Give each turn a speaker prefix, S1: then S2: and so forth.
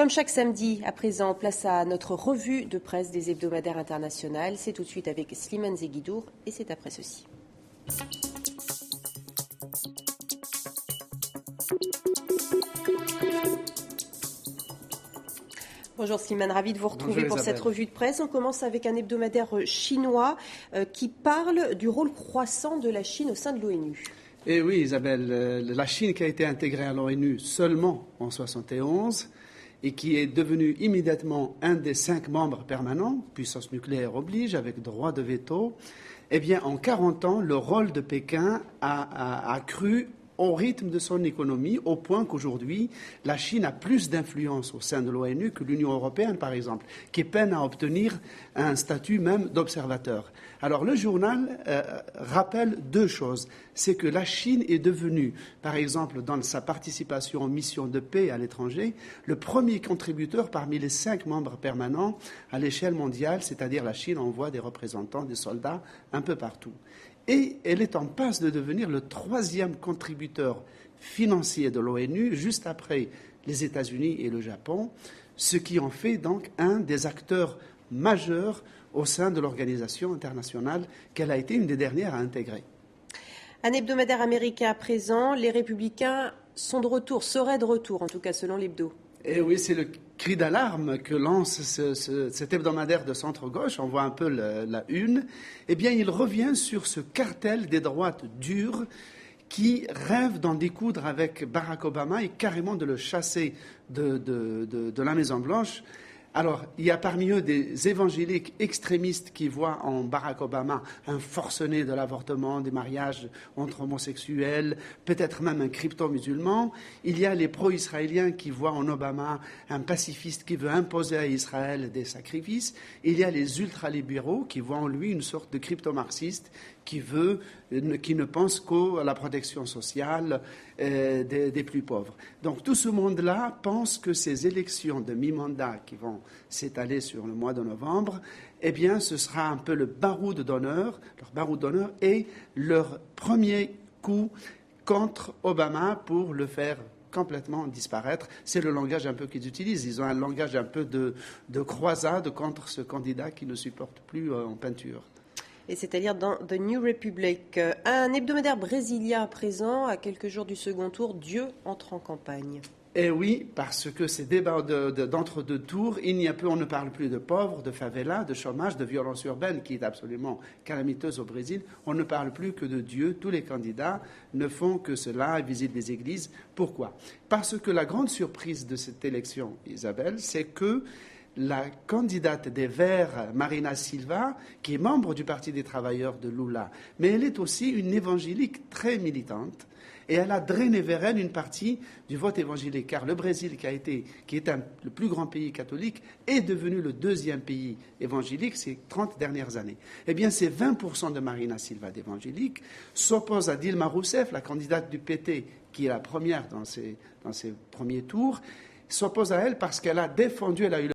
S1: Comme chaque samedi, à présent, place à notre revue de presse des hebdomadaires internationaux. C'est tout de suite avec Slimane Zeguidour et c'est après ceci. Bonjour Slimane, ravi de vous retrouver pour cette revue de presse. On commence avec un hebdomadaire chinois qui parle du rôle croissant de la Chine au sein de l'ONU.
S2: Et oui Isabelle, la Chine qui a été intégrée à l'ONU seulement en 1971 et qui est devenue immédiatement un des 5 membres permanents, puissance nucléaire oblige, avec droit de veto, eh bien en 40 ans, le rôle de Pékin a cru au rythme de son économie, au point qu'aujourd'hui, la Chine a plus d'influence au sein de l'ONU que l'Union européenne, par exemple, qui peine à obtenir un statut même d'observateur. Alors, le journal rappelle 2 choses. C'est que la Chine est devenue, par exemple, dans sa participation aux missions de paix à l'étranger, le premier contributeur parmi les 5 membres permanents à l'échelle mondiale, c'est-à-dire la Chine envoie des représentants, des soldats un peu partout. Et elle est en passe de devenir le 3e contributeur financier de l'ONU, juste après les États-Unis et le Japon, ce qui en fait donc un des acteurs majeurs au sein de l'organisation internationale qu'elle a été une des dernières à intégrer.
S1: Un hebdomadaire américain à présent, les républicains sont de retour, seraient de retour, en tout cas selon l'hebdo.
S2: Et oui, c'est le cri d'alarme que lance cet hebdomadaire de centre-gauche. On voit un peu la une. Eh bien, il revient sur ce cartel des droites dures qui rêve d'en découdre avec Barack Obama et carrément de le chasser de la Maison-Blanche. Alors, il y a parmi eux des évangéliques extrémistes qui voient en Barack Obama un forcené de l'avortement, des mariages entre homosexuels, peut-être même un crypto-musulman. Il y a les pro-israéliens qui voient en Obama un pacifiste qui veut imposer à Israël des sacrifices. Il y a les ultralibéraux qui voient en lui une sorte de crypto-marxiste qui ne pense qu'à la protection sociale des plus pauvres. Donc tout ce monde-là pense que ces élections de mi-mandat qui vont s'étaler sur le mois de novembre, eh bien ce sera un peu le baroud d'honneur, leur baroud d'honneur et leur premier coup contre Obama pour le faire complètement disparaître. C'est le langage un peu qu'ils utilisent. Ils ont un langage un peu de croisade contre ce candidat qui ne supporte plus en peinture.
S1: Et c'est-à-dire dans The New Republic. Un hebdomadaire brésilien à présent, à quelques jours du second tour, Dieu entre en campagne.
S2: Et oui, parce que ces débats d'entre-deux tours, on ne parle plus de pauvres, de favelas, de chômage, de violence urbaine qui est absolument calamiteuse au Brésil. On ne parle plus que de Dieu. Tous les candidats ne font que cela, visitent des églises. Pourquoi ? Parce que la grande surprise de cette élection, Isabelle, c'est que la candidate des Verts, Marina Silva, qui est membre du Parti des travailleurs de Lula, mais elle est aussi une évangélique très militante, et elle a drainé vers elle une partie du vote évangélique, car le Brésil, qui est le plus grand pays catholique, est devenu le 2e pays évangélique ces 30 dernières années. Eh bien, ces 20% de Marina Silva d'évangéliques s'opposent à Dilma Rousseff, la candidate du PT, qui est la première dans ces premiers tours, s'oppose à elle parce qu'elle a eu